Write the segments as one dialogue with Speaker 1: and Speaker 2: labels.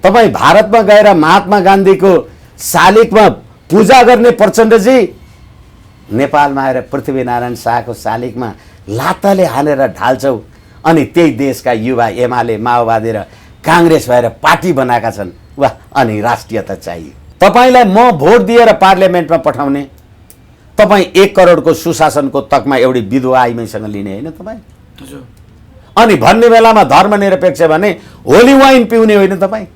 Speaker 1: तपाईँ भारतमा गएर महात्मा गान्धीको शालिगमा पूजा गर्ने प्रचण्डजी नेपालमा आएर पृथ्वीनारायण शाहको शालिगमा लात्ताले हानेर ढाल्छौ अनि त्यही देशका युवा एमाले माओवादी र काङ्ग्रेस भएर पार्टी बनाएका छन्। वाह, अनि राष्ट्रियता चाहियो। तपाईँलाई म भोट दिएर पार्लियामेन्टमा पठाउने, तपाईँ 1 करोडको सुशासनको तकमा एउटी विधवा आइमैसँग लिने होइन तपाईँ? अनि भन्ने बेलामा धर्मनिरपेक्ष भने होली वाइन पिउने होइन तपाईँ?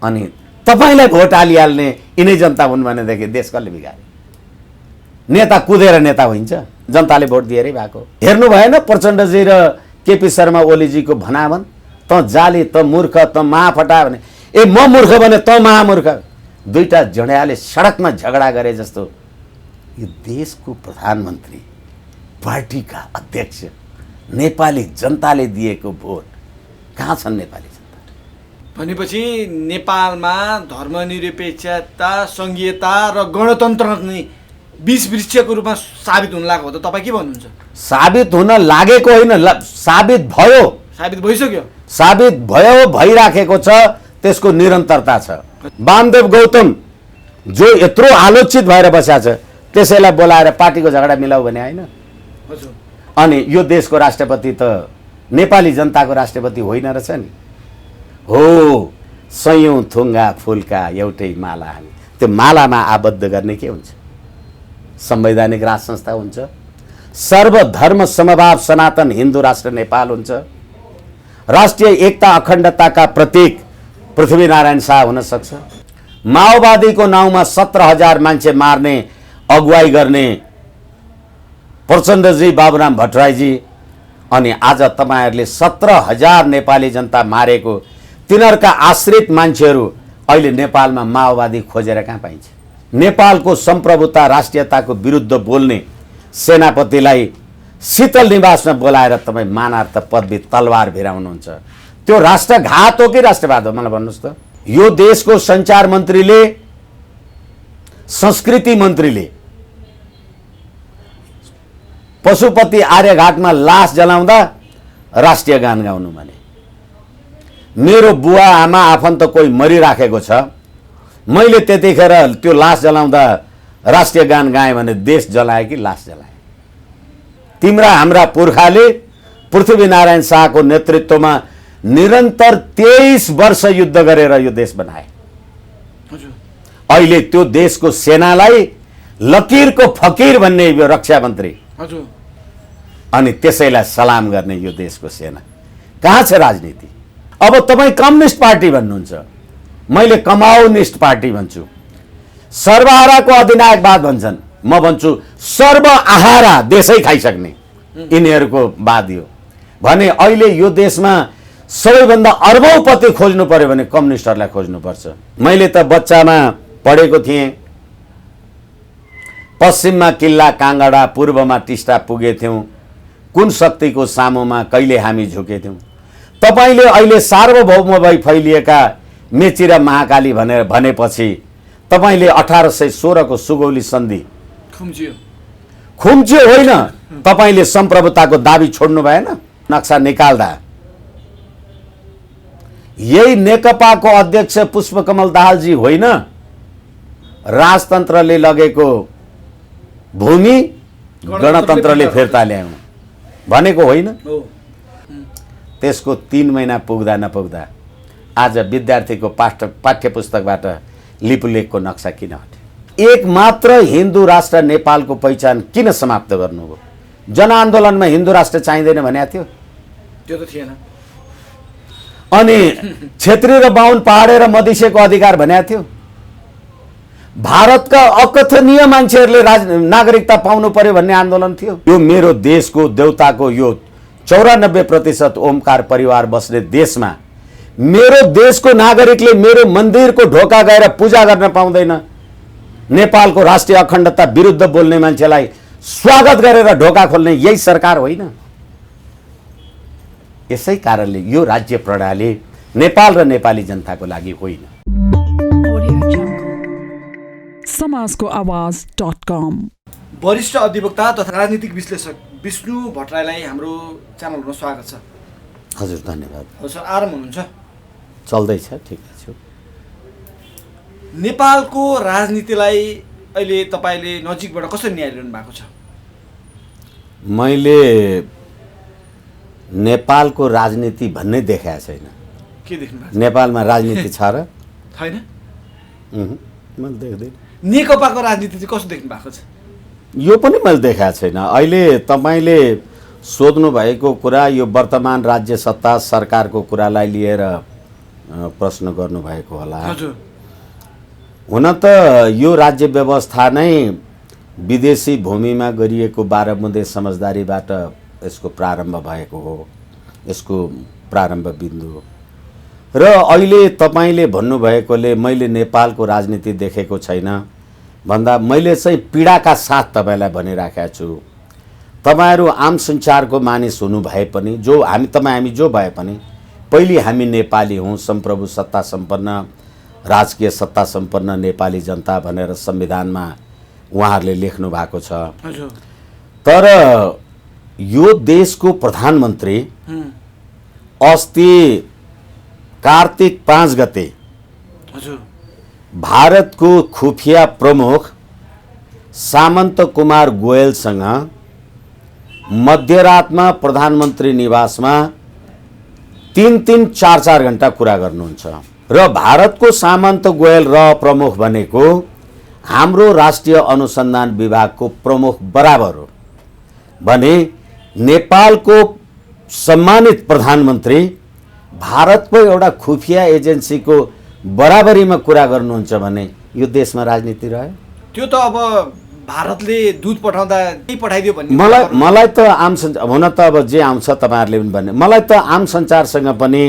Speaker 1: अनि तपाईँलाई भोट हालिहाल्ने यिनै जनता हुन् भनेदेखि देश कसले बिगारे? नेता कुदेर नेता हुन्छ, जनताले भोट दिएरै भएको। हेर्नु भएन प्रचण्डजी र केपी शर्मा ओलीजीको भनाभन, त जाली, त मूर्ख, त महाफटा भने, ए म मूर्ख भने त महामूर्ख। दुईटा जड्याले सडकमा झगडा गरे जस्तो यो देशको प्रधानमन्त्री, पार्टीका अध्यक्ष, नेपाली जनताले दिएको भोट कहाँ छन् नेपाली जनता?
Speaker 2: भनेपछि नेपालमा धर्मनिरपेक्षता, सङ्घीयता र गणतन्त्र नै बीज वृक्षको रूपमा साबित हुन लागेको हो त तपाईँ के भन्नुहुन्छ?
Speaker 1: साबित हुन लागेको होइन, साबित भयो।
Speaker 2: साबित भइसक्यो।
Speaker 1: साबित भयो, भइराखेको छ, त्यसको निरन्तरता छ। वामदेव गौतम जो यत्रो आलोचित भएर बसेको छ, त्यसैलाई बोलाएर पार्टीको झगडा मिलाऊ भने होइन? अनि यो देशको राष्ट्रपति त नेपाली जनताको राष्ट्रपति होइन रहेछ नि? हो, सयौं थुङ्गा फुलका एउटै माला हामी। त्यो मालामा आबद्ध गर्ने के हुन्छ? संवैधानिक राज संस्था हुन्छ, सर्वधर्म समभाव सनातन हिन्दू राष्ट्र नेपाल हुन्छ, राष्ट्रिय एकता अखण्डताका प्रतीक पृथ्वीनारायण शाह हुन सक्छ। माओवादीको नाउँमा 17,000 मान्छे मार्ने अगुवाई गर्ने प्रचण्डजी, बाबुराम भट्टराईजी, अनि आज तपाईँहरूले 17,000 नेपाली जनता मारेको तिनीहरूका आश्रित मान्छेहरू अहिले नेपालमा माओवादी खोजेर कहाँ पाइन्छ? नेपालको सम्प्रभुता राष्ट्रियताको विरुद्ध बोल्ने सेनापतिलाई शीतल निवासमा बोलाएर तपाईँ मानार्थ पदवी तलवार भिराउनुहुन्छ। त्यो राष्ट्रघात हो कि राष्ट्रवाद हो? मलाई भन्नुहोस् त। यो देशको सञ्चार मन्त्रीले, संस्कृति मन्त्रीले पशुपति आर्यघाटमा लास जलाउँदा राष्ट्रिय गान गाउनु भने, मेरो बुवा आमा आफन्त कोही मरिराखेको छ, मैले त्यतिखेर त्यो लास जलाउँदा राष्ट्रिय गान गाएँ भने देश जलाए कि लास जलाए? तिम्रा हाम्रा पुर्खाले पृथ्वीनारायण शाहको नेतृत्वमा निरन्तर 23 वर्ष युद्ध गरेर यो देश बनाए। अहिले त्यो देशको सेनालाई लकीरको फकीर भन्ने यो रक्षा मन्त्री, अनि त्यसैलाई सलाम गर्ने यो देशको सेना। कहाँ छ राजनीति? अब तपाईँ कम्युनिस्ट पार्टी भन्नुहुन्छ, मैले कमाउनिस्ट पार्टी भन्छु। सर्वहाराको अधिनायकवाद भन्छन्, म भन्छु सर्व आहारा, देशै खाइसक्ने यिनीहरूको वाद हो भने अहिले यो देशमा सबैभन्दा अर्बौपति खोज्नु पर्यो भने कम्युनिस्टहरूलाई खोज्नुपर्छ। मैले त बच्चामा पढेको थिएँ, पश्चिममा किल्ला काङ्गडा, पूर्वमा टिस्टा पुगेथ्यौँ, कुन शक्तिको सामुमा कहिले हामी झुकेथ्यौँ। तपाईँले अहिले सार्वभौम भई फैलिएका मेची र महाकाली भनेर भनेपछि तपाईँले 1816 को सुगौली सन्धि खुम्चियो होइन, तपाईँले सम्प्रभुताको दाबी छोड्नु भएन। नक्सा निकाल्दा यही नेकपाको अध्यक्ष पुष्पकमल दाहालजी होइन राजतन्त्रले लगेको भूमि गणतन्त्रले फिर्ता ल्याउँ भनेको होइन? त्यसको 3 महिना पुग्दा नपुग्दा आज विद्यार्थीको पाठ्य पुस्तकबाट लिपुलेखको नक्सा किन हट्यो? एक मात्र हिन्दू राष्ट्र नेपालको पहिचान किन समाप्त गर्नुभयो? जनआन्दोलनमा हिन्दू राष्ट्र चाहिँदैन भनेको थियो?
Speaker 2: त्यो त थिएन।
Speaker 1: अनि क्षेत्री र बाहुन पहाडे र मधेसीको अधिकार भनेको थियो? भारतका अकथनीय मान्छेहरूले नागरिकता पाउनु पर्यो भन्ने आन्दोलन थियो। यो मेरो देशको देउताको यो 94% ओमकार परिवार बस्ने देशमा मेरो देशको नागरिकले मेरो मन्दिरको ढोका गएर पूजा गर्न पाउँदैन। नेपालको राष्ट्रिय अखण्डता विरुद्ध बोल्ने मान्छेलाई स्वागत गरेर ढोका खोल्ने यही सरकार होइन? यसै कारणले यो राज्य प्रणाली नेपाल र नेपाली जनताको लागि होइन।
Speaker 3: समाजको आवाज.com
Speaker 2: वरिष्ठ अधिवक्ता तथा राजनीतिक विश्लेषक विष्णु भट्टराईलाई हाम्रो च्यानलमा स्वागत छ।
Speaker 1: हजुर, धन्यवाद।
Speaker 2: हजुर, आराम हुनुहुन्छ?
Speaker 1: चल्दैछ, ठिकै छु।
Speaker 2: नेपालको राजनीतिलाई अहिले तपाईँले नजिकबाट कसरी निहालिरहनु भएको छ?
Speaker 1: मैले नेपालको राजनीति भन्ने देखाएको छैन।
Speaker 2: के देख्नु भएको छ?
Speaker 1: नेपालमा राजनीति छ र?
Speaker 2: छैन।
Speaker 1: मैले देख्दैन।
Speaker 2: नेकपाको राजनीति चाहिँ कस्तो देख्नु भएको छ?
Speaker 1: यो पनि मैले देखाएको छैन। अहिले तपाईँले सोध्नु भएको कुरा यो वर्तमान राज्य सत्ता सरकारको कुरालाई लिएर प्रश्न गर्नुभएको होला।
Speaker 2: हजुर।
Speaker 1: हुन त यो राज्य व्यवस्था नै विदेशी भूमिमा गरिएको 12 बुँदे समझदारीबाट यसको प्रारम्भ भएको हो, यसको प्रारम्भ बिन्दु। र अहिले तपाईँले भन्नुभएकोले मैले नेपालको राजनीति देखेको छैन भन्दा मैले चाहिँ पीडाका साथ तपाईँलाई भनिराखेको छु। तपाईँहरू आम संसारको मानिस हुनु भए पनि, जो हामी जो भए पनि पहिले हामी नेपाली हौँ, सम्प्रभु सत्ता सम्पन्न, राजकीय सत्ता सम्पन्न नेपाली जनता भनेर संविधानमा उहाँहरूले लेख्नु भएको छ।
Speaker 2: हजुर।
Speaker 1: तर यो देशको प्रधानमन्त्री अस्ति कार्तिक 5 गते
Speaker 2: हजुर
Speaker 1: भारतको खुफिया प्रमुख सामन्त कुमार गोयलसँग मध्यरातमा प्रधानमन्त्री निवासमा 3-3, 4-4 घण्टा कुरा गर्नुहुन्छ। र भारतको सामन्त गोयल र प्रमुख भनेको हाम्रो राष्ट्रिय अनुसन्धान विभागको प्रमुख बराबर हो भने नेपालको सम्मानित प्रधानमन्त्री भारतको एउटा खुफिया एजेन्सीको बराबरीमा कुरा गर्नुहुन्छ भने यो देशमा राजनीति रह्यो?
Speaker 2: त्यो त अब भारतले दूत पठाउँदा के पठाइदियो भन्ने
Speaker 1: मलाई त आम हुन त अब जे आउँछ तपाईँहरूले पनि भन्ने, मलाई त आम सञ्चारसँग पनि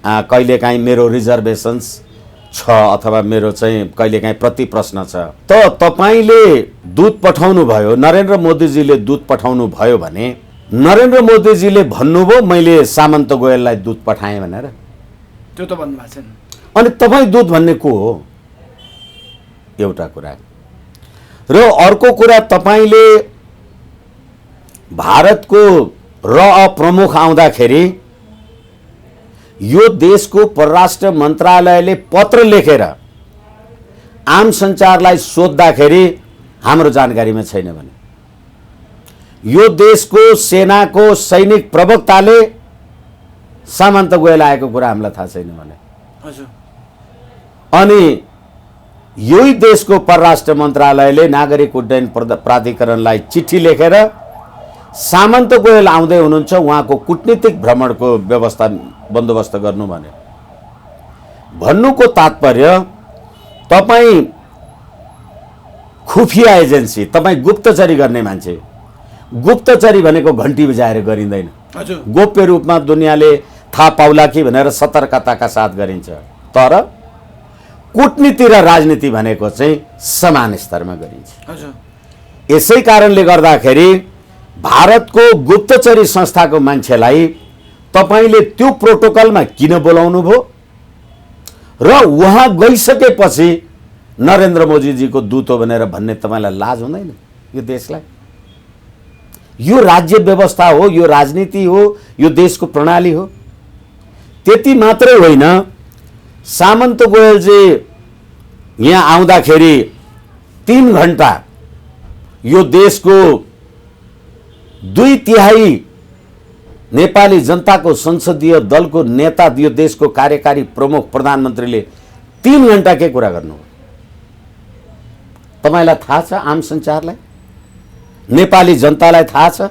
Speaker 1: कहिलेकाहीँ मेरो रिजर्भेसन्स छ अथवा मेरो चाहिँ कहिलेकाहीँ प्रति प्रश्न छ। त तपाईँले दूत पठाउनु भयो, नरेन्द्र मोदीजीले दूत पठाउनु भयो भने नरेन्द्र मोदीजीले भन्नुभयो मैले सामन्त गोयललाई दूत पठाएँ भनेर?
Speaker 2: त्यो त भन्नुभएको छैन।
Speaker 1: अनि तपाईँ दूत भन्ने को हो? एउटा कुरा। र अर्को कुरा, तपाईँले भारतको प्रमुख आउँदाखेरि यो देशको परराष्ट्र मन्त्रालयले पत्र लेखेर आम सञ्चारलाई सोद्धाखेरि हाम्रो जानकारीमा छैन भने, यो देशको सेनाको सैनिक प्रवक्ताले सामन्त गोयल आएको कुरा हामीलाई थाहा छैन भने,
Speaker 2: हजुर,
Speaker 1: अनि यही देशको परराष्ट्र मन्त्रालयले नागरिक उड्डयन प्राधिकरणलाई चिठी लेखेर सामन्त गोयल आउँदै हुनुहुन्छ, उहाँको कूटनीतिक भ्रमणको व्यवस्था बन्दोबस्त गर्नु भने, भन्नुको तात्पर्य तपाईँ खुफिया एजेन्सी, तपाईँ गुप्तचरी गर्ने मान्छे। गुप्तचरी भनेको घन्टी बजाएर गरिँदैन,
Speaker 2: हजुर,
Speaker 1: गोप्य रूपमा दुनियाँले थाहा पाउला कि भनेर सतर्कताका साथ गरिन्छ। तर कूटनीति र राजनीति भनेको चाहिँ समान स्तरमा गरिन्छ।
Speaker 2: हजुर।
Speaker 1: यसै कारणले गर्दाखेरि भारतको गुप्तचरी संस्थाको मान्छेलाई तपाईँले त्यो प्रोटोकलमा किन बोलाउनु भयो र उहाँ गइसकेपछि नरेन्द्र मोदीजीको दूत हो भनेर भन्ने तपाईँलाई लाज हुँदैन? यो देशलाई, यो राज्य व्यवस्था हो, यो राजनीति हो, यो देशको प्रणाली हो। त्यति मात्रै होइन, सामन्त गोयलजी यहाँ आउँदाखेरि 3 घण्टा यो देशको 2/3 नेपाली जनताको संसदीय दलको नेता, यो देशको कार्यकारी प्रमुख प्रधानमन्त्रीले 3 घण्टा के कुरा गर्नु? तपाईलाई थाहा छ? आम सञ्चारलाई, नेपाली जनतालाई थाहा छ?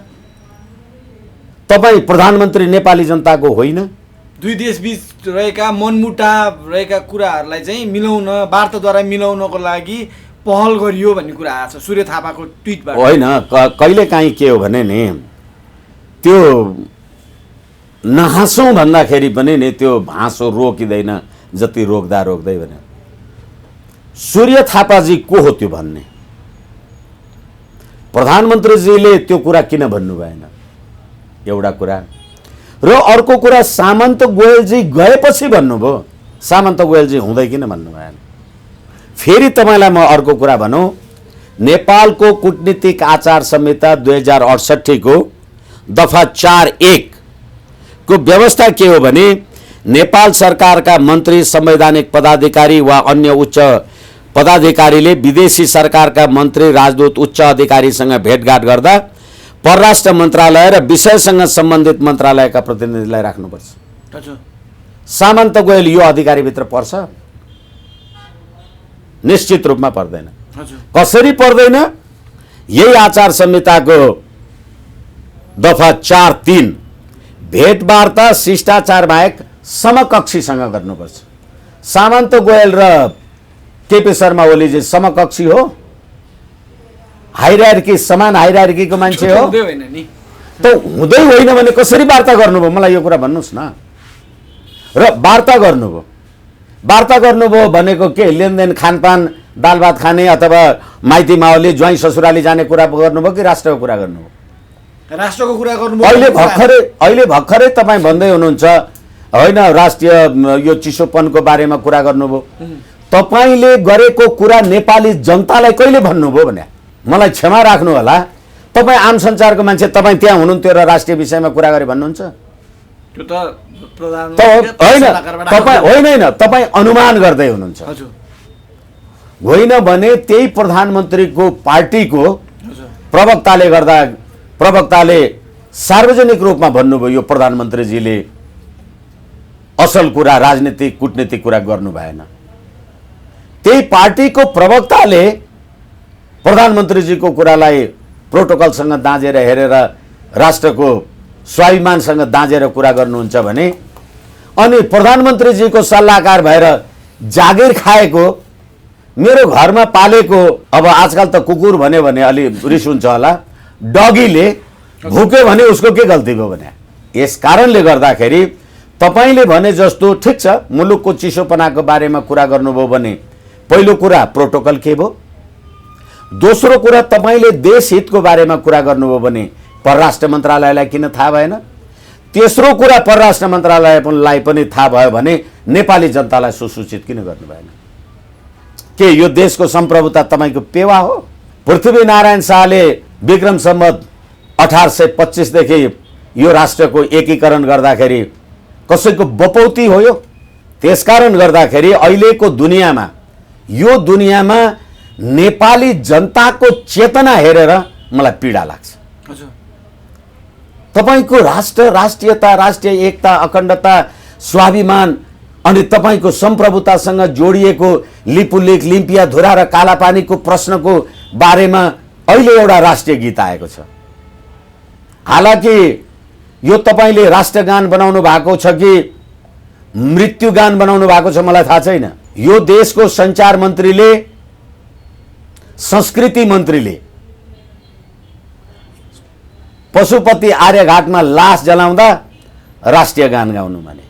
Speaker 1: तपाईँ प्रधानमन्त्री नेपाली जनताको होइन?
Speaker 2: दुई देशबीच रहेका मनमुटाव रहेका कुराहरूलाई चाहिँ मिलाउन, वार्ताद्वारा मिलाउनको लागि पहल गरियो भन्ने कुरा आएको छ सूर्य थापाको ट्विटबाट।
Speaker 1: होइन, कहिलेकाहीँ के हो भने नि त्यो नहाँसौँ भन्दाखेरि पनि नि त्यो हाँसो रोकिँदैन जति रोक्दा रोक्दै भने। सूर्य थापाजी को हो त्यो भन्ने? प्रधानमन्त्रीजीले त्यो कुरा किन भन्नु भएन? एउटा कुरा। र अर्को कुरा, सामन्त गोयलजी गएपछि भन्नुभयो, सामन्त गोयलजी हुँदै किन भन्नु भएन? फेरि तपाईँलाई म अर्को कुरा भनौँ, नेपालको कूटनीतिक आचार संहिता 2068 को दफा 4(1 को व्यवस्था के हो भने नेपाल सरकारका मन्त्री, संवैधानिक पदाधिकारी वा अन्य उच्च पदाधिकारीले विदेशी सरकारका मन्त्री, राजदूत, उच्च अधिकारीसँग भेटघाट गर्दा परराष्ट्र मन्त्रालय र विषयसँग सम्बन्धित मन्त्रालयका प्रतिनिधिलाई राख्नुपर्छ।
Speaker 2: हजुर
Speaker 1: सामन्त गोयल यो अधिकारीभित्र पर्छ? निश्चित रूपमा पर्दैन।
Speaker 2: हजुर
Speaker 1: कसरी पर्दैन? यही आचार संहिताको दफा 4(3) भेटवार्ता शिष्टाचार बाहेक समकक्षीसँग गर्नुपर्छ। सामन्त गोयल र केपी शर्मा ओलीजी समकक्षी हो? हाइरार्की, समान हाइरार्कीको मान्छे हो?
Speaker 2: हुँदै होइन नि।
Speaker 1: त हुँदै होइन भने कसरी वार्ता गर्नुभयो? मलाई यो कुरा भन्नुहोस् न। र वार्ता गर्नुभयो भनेको के? लेनदेन, खानपान, दाल भात खाने अथवा माइती मावली, ज्वाइँ ससुराली जाने कुरा गर्नुभयो कि राष्ट्रको कुरा गर्नुभयो?
Speaker 2: राष्ट्रको कुरा गर्नु
Speaker 1: अहिले भर्खरै तपाईँ भन्दै हुनुहुन्छ होइन राष्ट्रिय यो चिसोपनको बारेमा कुरा गर्नुभयो। तपाईँले गरेको कुरा नेपाली जनतालाई कहिले भन्नुभयो भने? मलाई क्षमा राख्नु होला, तपाईँ आम सञ्चारको मान्छे, तपाईँ त्यहाँ हुनुहुन्थ्यो र राष्ट्रिय विषयमा कुरा गरे भन्नुहुन्छ?
Speaker 2: त्यो त प्रधानमन्त्री
Speaker 1: होइन, तपाईँ अनुमान गर्दै हुनुहुन्छ।
Speaker 2: हजुर
Speaker 1: होइन भने त्यही प्रधानमन्त्रीको पार्टीको
Speaker 2: हजुर
Speaker 1: प्रवक्ताले सार्वजनिक रूपमा भन्नुभयो यो प्रधानमन्त्रीजीले असल कुरा, राजनीतिक कूटनीतिक कुरा गर्नु भएन। त्यही पार्टीको प्रवक्ताले प्रधानमन्त्रीजीको कुरालाई प्रोटोकलसँग दाँजेर हेरेर राष्ट्रको स्वाभिमानसँग दाँजेर कुरा गर्नुहुन्छ भने, अनि प्रधानमन्त्रीजीको सल्लाहकार भएर जागिर खाएको, मेरो घरमा पालेको, अब आजकल त कुकुर भन्यो भने अलि रिस हुन्छ होला, डगीले भुक्यो भने उसको के गल्ती भयो भने? यस कारणले गर्दाखेरि तपाईँले भने जस्तो ठिक छ, मुलुकको चिसोपनाको बारेमा कुरा गर्नुभयो भने पहिलो कुरा प्रोटोकल के भयो? दोस्रो कुरा तपाईँले देश हितको बारेमा कुरा गर्नुभयो भने परराष्ट्र मन्त्रालयलाई किन थाहा भएन? तेस्रो कुरा परराष्ट्र मन्त्रालयलाई पनि थाहा भयो भने नेपाली जनतालाई सुसूचित किन गर्नु भएन? के यो देशको सम्प्रभुता तपाईँको पेवा हो? पृथ्वीनारायण शाहले विक्रम सम्वत 1825 देखि यो राष्ट्रको एकीकरण गर्दाखेरि कसैको बपौती हो यो? त्यसकारण गर्दाखेरि अहिलेको दुनियाँमा, यो दुनियाँमा नेपाली जनताको चेतना हेरेर मलाई पीडा लाग्छ।
Speaker 2: हजुर
Speaker 1: तपाईको राष्ट्र, राष्ट्रियता, राष्ट्रिय एकता, अखण्डता, स्वाभिमान अनि तपाईको सम्प्रभुतासँग जोडिएको लिपुलेख, लिम्पिया, धुरा र कालापानीको प्रश्नको बारेमा अहिले एउटा राष्ट्रिय गीत आएको छ। हालाकि यो तपाईले राष्ट्रगान बनाउनु भएको छ कि मृत्युगान बनाउनु भएको छ मलाई थाहा छैन। यो देशको सञ्चार मन्त्रीले, संस्कृति मन्त्रीले पशुपति आर्यघाटमा लास जलाउँदा राष्ट्रिय गान गाउनु भने,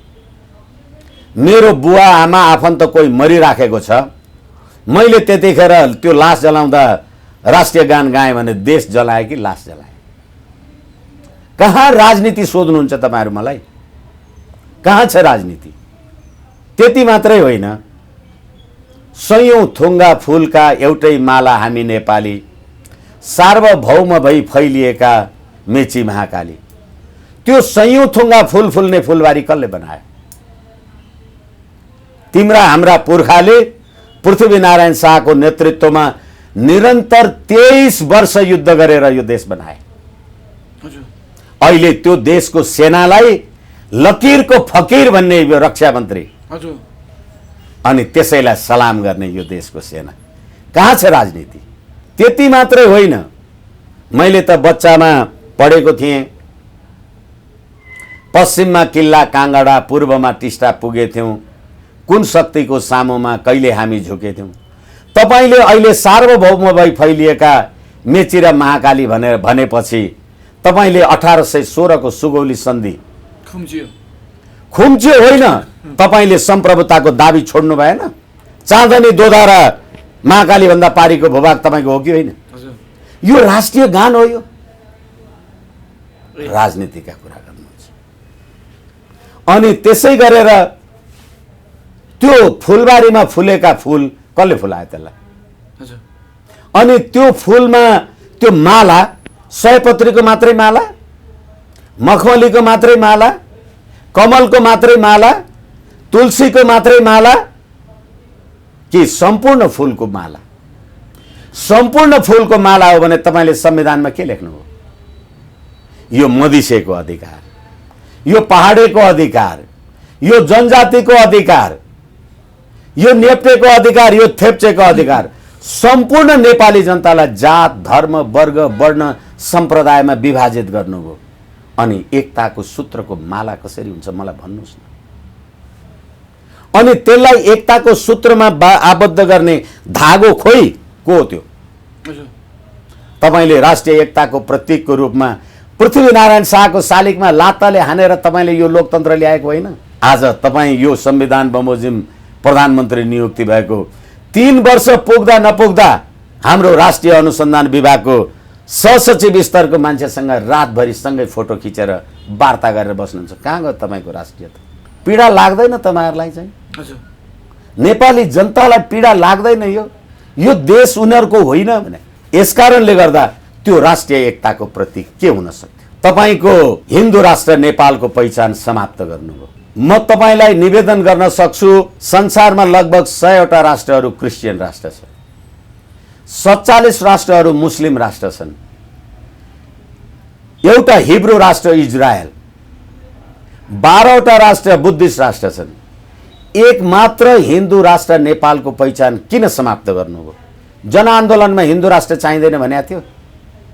Speaker 1: मेरो बुवा आमा आफन्त कोही मरिराखेको छ, मैले त्यतिखेर त्यो लास जलाउँदा राष्ट्रिय गान गाएँ भने देश जलाए कि लास जलाए? कहाँ राजनीति सोध्नुहुन्छ तपाईहरु मलाई? कहाँ छ राजनीति? त्यति मात्रै होइन, सयौं थुङ्गा फूलका एउटै माला हामी नेपाली, सार्वभौम भई फैलिएका मेची महाकाली। त्यो सयौं थुङ्गा फूल फुल्ने फुलबारी कसले बनायो? तिम्रा हाम्रा पुर्खाले पृथ्वीनारायण शाहको नेतृत्वमा निरन्तर 23 वर्ष युद्ध गरेर यो देश बनाए। अहिले त्यो देशको सेनालाई लकीरको फकीर भन्ने यो रक्षा मन्त्री, अनि त्यसैलाई सलाम गर्ने यो देशको सेना। कहाँ छ राजनीति? त्यति मात्रै होइन, मैले त बच्चामा पढेको थिएँ, पश्चिममा किल्ला काङ्गडा, पूर्वमा टिस्टा पुगेथ्यौं, कुन शक्तिको सामुमा कहिले हामी झुकेथ्यौं। तपाईले अहिले सार्वभौम भई फैलिएका मेची र महाकाली भनेर भनेपछि तपाईले 1816 को सुगौली सन्धि खुम्च्यो होइन, तपाईले सम्प्रभुताको दाबी छोड्नु भएन। चाँदनी दोधा र महाकाली भन्दा पारीको भूभाग तपाईको हो कि होइन? यो राष्ट्रिय गान हो। यो राजनीतिका कुरा गर्नुहुन्छ। अनि त्यसै गरेर त्यो फुलबारीमा फुलेका फूल कसले फुलायो त्यसलाई? अनि त्यो फूलमा त्यो माला सयपत्रीको मात्रै माला, मखमलीको मात्रै माला, कमलको मात्रै माला, तुलसीको मात्रै माला कि सम्पूर्ण फुलको माला? सम्पूर्ण फुलको माला हो भने तपाईँले संविधानमा के लेख्नुभयो? यो मधिसेको अधिकार, यो पहाडेको अधिकार, यो जनजातिको अधिकार, यो नेप्टेको अधिकार, यो थेप्चेको अधिकार, सम्पूर्ण नेपाली जनतालाई जात धर्म वर्ग वर्ण सम्प्रदायमा विभाजित गर्नुभयो। अनि एकताको सूत्रको माला कसरी हुन्छ मलाई भन्नुहोस् न। अनि त्यसलाई एकताको सूत्रमा आबद्ध गर्ने धागो खोइ को त्यो? तपाईले राष्ट्रिय एकताको प्रतीकको रूपमा पृथ्वीनारायण शाहको शालिगमा लात्ताले हानेर तपाईले यो लोकतन्त्र ल्याएको होइन। आज तपाईँ यो संविधान बमोजिम प्रधानमन्त्री नियुक्ति भएको 3 वर्ष पुग्दा नपुग्दा हाम्रो राष्ट्रिय अनुसन्धान विभागको सहसचिव स्तरको मान्छेसँग रातभरि सँगै फोटो खिचेर वार्ता गरेर बस्नुहुन्छ। कहाँ गयो तपाईँको राष्ट्रियता? पीडा लाग्दैन तपाईँहरूलाई चाहिँ? नेपाली जनतालाई पीडा लाग्दैन? यो देश उनीहरूको होइन भने यसकारणले गर्दा त्यो राष्ट्रिय एकताको प्रतीक के हुन सक्थ्यो? तपाईँको हिन्दू राष्ट्र नेपालको पहिचान समाप्त गर्नुभयो। म तपाईँलाई निवेदन गर्न सक्छु, संसारमा लगभग 100वटा राष्ट्रहरू क्रिस्चियन राष्ट्र छन्, 47 राष्ट्रहरू मुस्लिम राष्ट्र छन्, एउटा हिब्रू राष्ट्र इजरायल, 12वटा राष्ट्र बुद्धिस्ट राष्ट्र छन्। एक मात्र हिन्दू राष्ट्र नेपालको पहिचान किन समाप्त गर्नुभयो? जनआन्दोलनमा हिन्दू राष्ट्र चाहिँदैन भनेको थियो?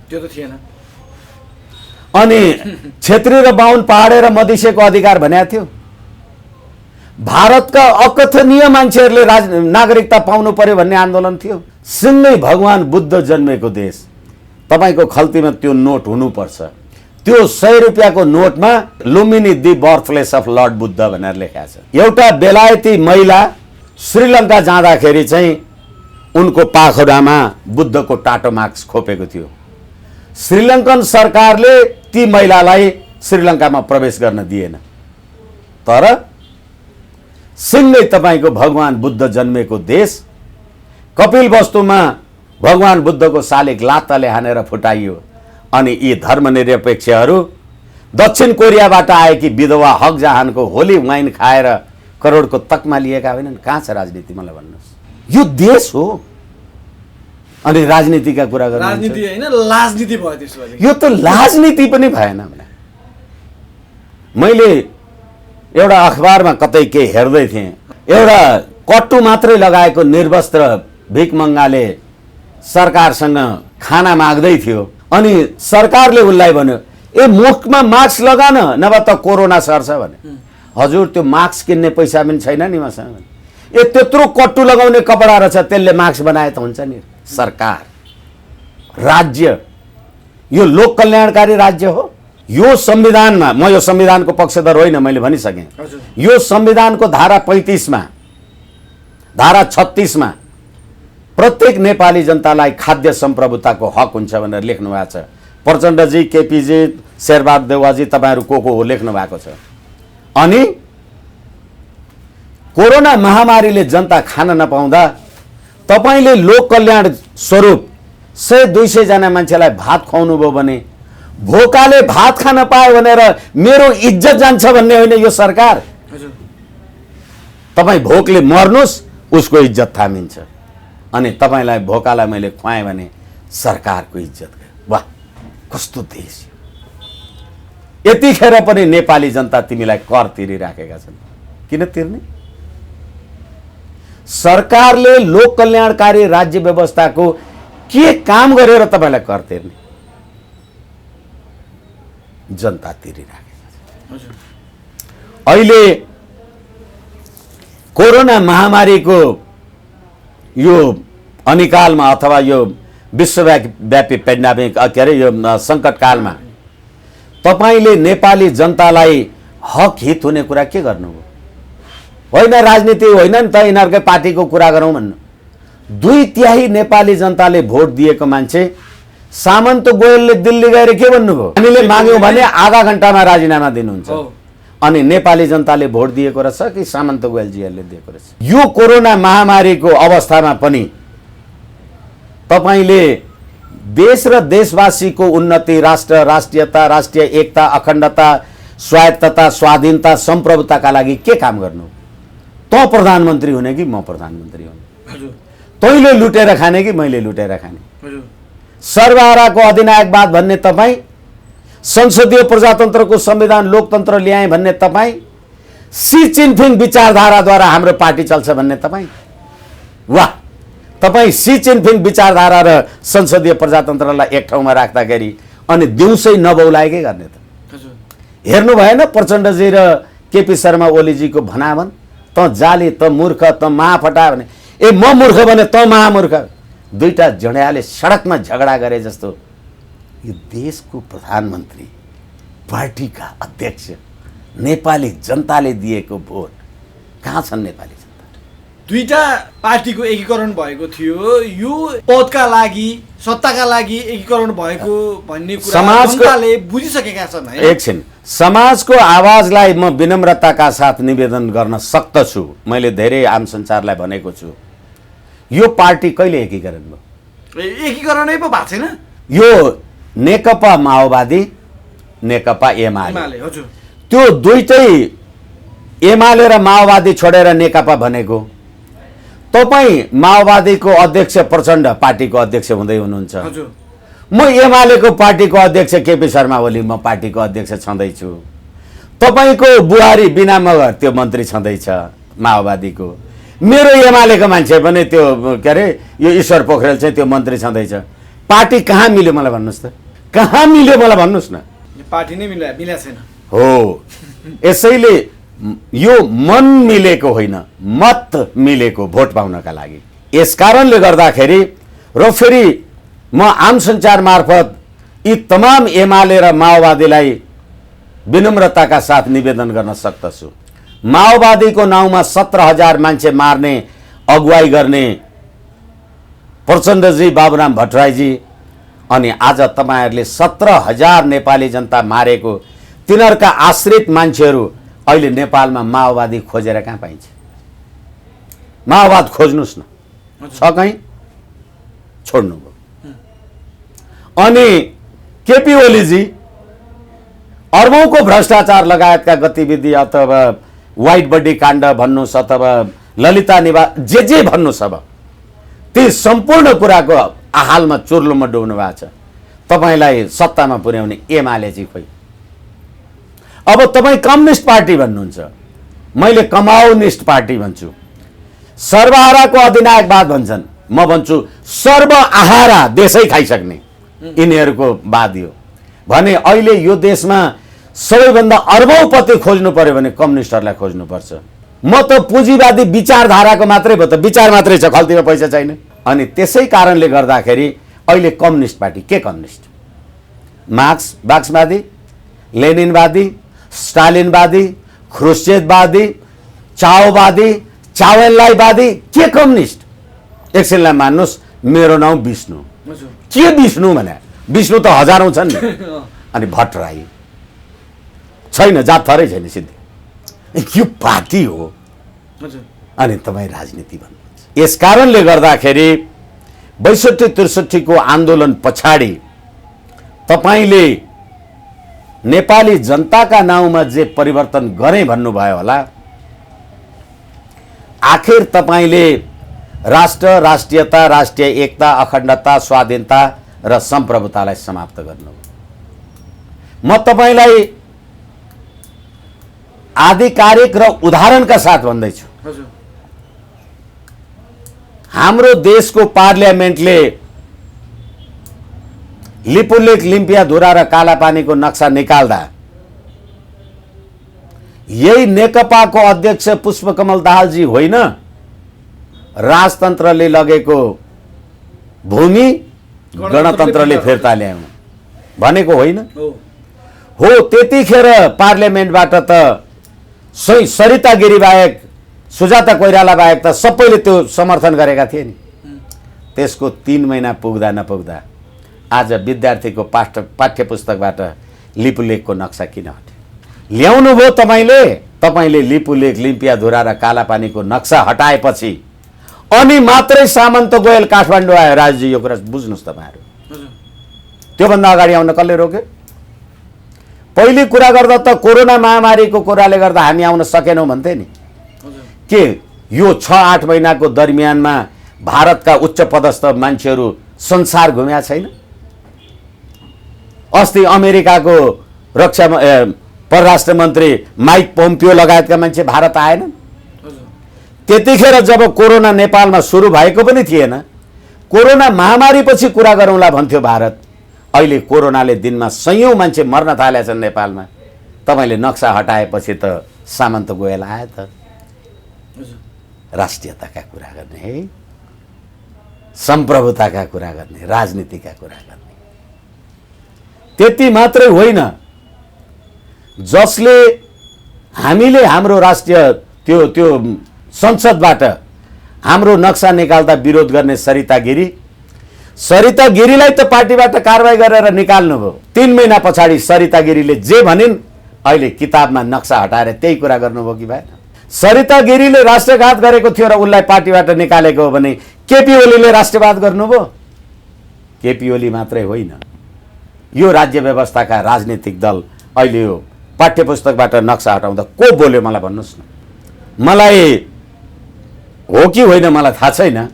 Speaker 2: त्यो त थिएन।
Speaker 1: अनि क्षेत्री र बाहुन पहाडे र मधिसेको अधिकार भनेको थियो? भारतका अकथनीय मान्छेहरूले नागरिकता पाउनु पर्यो भन्ने आन्दोलन थियो। सिङ्गै भगवान बुद्ध जन्मेको देश, तपाईँको खल्तीमा त्यो नोट हुनुपर्छ। त्यो 100 रुपियाँको नोटमा Lumbini the birthplace of lord Buddha भनेर लेखा छ। एउटा बेलायती महिला श्रीलङ्का जाँदाखेरि चाहिँ उनको पाखुरामा बुद्धको टाटो मार्क्स खोपेको थियो। श्रीलङ्कन सरकारले ती महिलालाई श्रीलङ्कामा प्रवेश गर्न दिएन। तर सिङ्गै तपाईँको भगवान बुद्ध जन्मेको देश कपिलवस्तुमा भगवान बुद्धको शालिग लात्ताले हानेर फुटाइयो। अनि यी धर्मनिरपेक्षहरू दक्षिण कोरियाबाट आएकी विधवा हक जहानको होली वाइन खाएर करोडको तकमा लिएका होइनन्? कहाँ छ राजनीति मलाई भन्नुहोस्? यो देश हो। अनि राजनीतिका कुरा गर्नु,
Speaker 2: राजनीति हैन लाजनीति भयो त्यसपछि।
Speaker 1: यो त राजनीति पनि भएन भने। मैले एउटा अखबारमा कतै के हेर्दै थिएँ, एउटा कट्टु मात्रै लगाएको निर्वस्त्र भिखमङ्गाले सरकारसँग खाना माग्दै थियो। अनि सरकारले उसलाई भन्यो, ए मुखमा मास्क लगान नभए त कोरोना सर्छ भने। हजुर त्यो मास्क किन्ने पैसा पनि छैन नि मसँग। ए त्यत्रो कट्टु लगाउने कपडा रहेछ, त्यसले मास्क बनाए त हुन्छ नि? सरकार, राज्य, यो लोक कल्याणकारी राज्य हो। यो संविधानमा, म यो संविधानको पक्षधर होइन, मैले भनिसकेँ। यो संविधानको धारा 35 मा, धारा 36 मा प्रत्येक नेपाली जनतालाई खाद्य सम्प्रभुताको हक हुन्छ भनेर लेख्नु भएको छ। प्रचण्डजी, केपीजी, शेरबहादुर देउवाजी, तपाईँहरू को हो लेख्नु भएको छ। अनि कोरोना महामारीले जनता खान नपाउँदा तपाईँले लोक कल्याण स्वरूप 100-200 जना मान्छेलाई भात खुवाउनु भयो भने भोकाले भात खान पाए भनेर मेरो इज्जत जान्छ भन्ने होइन यो सरकार। तपाईँ भोकले मर्नुहोस्, उसको इज्जत थामिन्छ। अनि तपाईँलाई भोकालाई मैले खुवाएँ भने सरकारको इज्जत गयो। वाह, कस्तो देश! यतिखेर पनि नेपाली जनता तिमीलाई कर तिरिराखेका छन्। किन तिर्ने? सरकारले लोक कल्याणकारी राज्य व्यवस्थाको के काम गरेर तपाईँलाई कर तिर्ने? जनता तिरिराखेका छन्। अहिले कोरोना महामारीको यो अनिकालमा अथवा यो विश्वव्यापी पेन्डेमिक के अरे यो सङ्कटकालमा तपाईँले नेपाली जनतालाई हक हित हुने कुरा के गर्नुभयो? होइन राजनीति होइन नि त, यिनीहरूकै पार्टीको कुरा गरौँ भन्नु। 2/3 नेपाली जनताले भोट दिएको मान्छे सामन्त गोयलले दिल्ली गएर के भन्नुभयो? हामीले माग्यौँ भने आधा घण्टामा राजीनामा दिनुहुन्छ। अनि नेपाली जनताले भोट दिएको रहेछ कि सामन्त गोयलजीहरूले दिएको रहेछ? यो कोरोना महामारीको अवस्थामा पनि तपाईँले देश र देशवासीको उन्नति, राष्ट्र, राष्ट्रियता, राष्ट्रिय एकता, अखण्डता, स्वायत्तता, स्वाधीनता, सम्प्रभुताका लागि के काम गर्नु? तँ प्रधानमन्त्री हुने कि म प्रधानमन्त्री हुने,
Speaker 2: हजुर
Speaker 1: तैँले लुटेर खाने कि मैले लुटेर खाने।
Speaker 2: हजुर
Speaker 1: सर्वहाराको अधिनायकवाद भन्ने तपाईँ, संसदीय प्रजातन्त्रको संविधान लोकतन्त्र ल्याए भन्ने तपाईँ, सी चिनफिङ विचारधाराद्वारा हाम्रो पार्टी चल्छ भन्ने तपाईँ। वाह, तपाईँ सी चिनफिङ विचारधारा र संसदीय प्रजातन्त्रलाई एक ठाउँमा राख्दाखेरि अनि दिउँसै नबौलाए के गर्ने त?
Speaker 2: हजुर
Speaker 1: हेर्नु भएन प्रचण्डजी र केपी शर्मा ओलीजीको भनाभन, त जाली, त मूर्ख, त महाफटा भने, ए म मूर्ख भने त महामूर्ख, दुईटा जड्याले सडकमा झगडा गरे जस्तो। यो देशको प्रधानमन्त्री, पार्टीका अध्यक्ष, नेपाली जनताले दिएको भोट, कहाँ छन् नेपाली जनता?
Speaker 2: दुईटा पार्टीको एकीकरण भएको थियो, यो पदका लागि सत्ताका लागि एकीकरण भएको भन्ने कुरा जनताले बुझिसकेका छन् है।
Speaker 1: एकछिन, समाजको आवाजलाई म विनम्रताका साथ निवेदन गर्न सक्दछु। मैले धेरै आम सञ्चारलाई भनेको छु, यो पार्टी कहिले एकीकरण भयो?
Speaker 2: एकीकरणै पो भएको छैन।
Speaker 1: यो नेकपा माओवादी, नेकपा एमाले,
Speaker 2: हजुर
Speaker 1: त्यो दुईटै एमाले र माओवादी छोडेर नेकपा भनेको। तपाईँ माओवादीको अध्यक्ष प्रचण्ड पार्टीको अध्यक्ष हुँदै हुनुहुन्छ,
Speaker 2: हजुर
Speaker 1: म एमालेको पार्टीको अध्यक्ष केपी शर्मा ओली म पार्टीको अध्यक्ष छँदैछु। तपाईँको बुहारी बिना मगर त्यो मन्त्री छँदैछ माओवादीको, मेरो एमालेको मान्छे पनि त्यो के अरे यो ईश्वर पोखरेल चाहिँ त्यो मन्त्री छँदैछ। पार्टी कहाँ मिल्यो मलाई भन्नुहोस् त, कहाँ मिल्यो मलाई भन्नुहोस् न?
Speaker 2: पार्टी नै मिला छैन।
Speaker 1: हो, यसैले यो मन मिलेको होइन, मत मिलेको भोट पाउनका लागि। यस कारणले गर्दाखेरि र फेरि म आम सञ्चार मार्फत यी तमाम एमाले र माओवादीलाई विनम्रताका साथ निवेदन गर्न सक्दछु। माओवादीको नाउँमा 17,000 मान्छे मार्ने अगुवाई गर्ने प्रचण्डजी, बाबुराम भट्टराईजी, अनि आज तपाईँहरूले 17,000 नेपाली जनता मारेको तिनीहरूका आश्रित मान्छेहरू अहिले नेपालमा माओवादी खोजेर कहाँ पाइन्छ? माओवाद खोज्नुहोस् न, छ कहीँ? छोड्नुभयो। अनि केपी ओलीजी अर्बौंको भ्रष्टाचार लगायतका गतिविधि अथवा व्हाइट बडी काण्ड भन्नुहोस् अथवा ललिता निवास जे भन्नुहोस्, अब ती सम्पूर्ण कुराको आहालमा चुर्लुममा डुब्नु भएको छ। तपाईँलाई सत्तामा पुर्याउने एमाले चाहिँ खोइ। अब तपाईँ कम्युनिस्ट पार्टी भन्नुहुन्छ, मैले कमाउनिस्ट पार्टी भन्छु। सर्वहाराको अधिनायकवाद भन्छन्, म भन्छु सर्वआहारा देशै खाइसक्ने यिनीहरूको वाद हो भने अहिले यो देशमा सबैभन्दा अर्बौंपति खोज्नु पर्यो भने कम्युनिस्टहरूलाई खोज्नुपर्छ। म त पुँजीवादी विचारधाराको मात्रै भयो त, विचार मात्रै छ, खल्तीमा पैसा छैन। अनि त्यसै कारणले गर्दाखेरि अहिले कम्युनिस्ट पार्टी के कम्युनिस्ट? मार्क्सवादी, लेनिनवादी, स्टालिनवादी, ख्रुश्चेभवादी, चाओवादी, चावेनलाईवादी, के कम्युनिस्ट? एकछिनलाई मान्नुहोस्, मेरो नाउँ विष्णु। के विष्णु भने? विष्णु त हजारौं छन् नि। अनि भट्टराई छैन, जात थरै छैन, सिधै यो पार्टी हो। अनि तपाईँ राजनीति भन्नुहुन्छ। यस कारणले गर्दाखेरि 62-63 को आन्दोलन पछाडि तपाईले नेपाली जनताका नाउँमा जे परिवर्तन गरे भन्नुभयो होला, आखिर तपाईले राष्ट्र, राष्ट्रियता, राष्ट्रिय एकता, अखण्डता, स्वाधीनता र सम्प्रभुतालाई समाप्त गर्नु। म तपाईलाई आधिकारिक र उदाहरणका साथ भन्दैछु। हाम्रो देशको पार्लियामेन्टले लिपुलेख, लिम्पियाधुरा र कालापानीको नक्सा निकाल्दा यही नेकपाको अध्यक्ष पुष्पकमल दाहालजी होइन राजतन्त्रले लगेको भूमि गणतन्त्रले फिर्ता ल्याउनु भनेको होइन हो। त्यतिखेर पार्लियामेन्टबाट त सरिता गिरी बाहेक, सुजाता कोइराला बाहेक त सबैले त्यो समर्थन गरेका थिए नि। त्यसको 3 महिना पुग्दा नपुग्दा आज विद्यार्थीको पाठ्य पुस्तकबाट लिपुलेखको नक्सा किन हट्यो? ल्याउनु भयो तपाईले लिपुलेख, लिम्पियाधुरा र कालापानीको नक्सा हटाएपछि अनि मात्रै सामन्त गोयल काठमाडौँ आयो। राजजी, यो कुरा बुझ्नुहोस् तपाईहरु। त्योभन्दा अगाडि आउन कसले रोक्यो? पहिले कुरा गर्दा त कोरोना महामारीको कुराले गर्दा हामी आउन सकेनौं भन्थे नि। के यो 6-8 महिनाको दरमियानमा भारतका उच्च पदस्थ मान्छेहरू संसार घुमेका छैन? अस्ति अमेरिकाको परराष्ट्र मन्त्री माइक पोम्पियो लगायतका मान्छे भारत आएनन्। त्यतिखेर जब कोरोना नेपालमा सुरु भएको पनि थिएन, कोरोना महामारीपछि कुरा गरौँला भन्थ्यो भारत। अहिले कोरोनाले दिनमा सयौं मान्छे मर्न थालेका छन् नेपालमा। तपाईँले नक्सा हटाएपछि त सामन्त गोयल आयो त। राष्ट्रियताका कुरा गर्ने है, सम्प्रभुताका कुरा गर्ने, राजनीतिका कुरा गर्ने। त्यति मात्रै होइन, जसले हामीले हाम्रो राष्ट्रिय त्यो संसदबाट हाम्रो नक्सा निकाल्दा विरोध गर्ने सरिता गिरीलाई त पार्टीबाट कारबाही गरेर निकाल्नुभयो। 3 महिना पछाडि सरिता गिरीले जे भनिन् अहिले किताबमा नक्सा हटाएर त्यही कुरा गर्नुभयो कि भएन? सरिता गिरीले राष्ट्रघात गरेको थियो र उसलाई पार्टीबाट निकालेको हो भने केपी ओलीले राष्ट्रवाद गर्नुभयो? केपी ओली मात्रै होइन, यो राज्य व्यवस्थाका राजनीतिक दल अहिले यो पाठ्यपुस्तकबाट नक्सा हटाउँदा को बोल्यो मलाई भन्नुहोस् न। मलाई हो कि होइन मलाई थाहा छैन।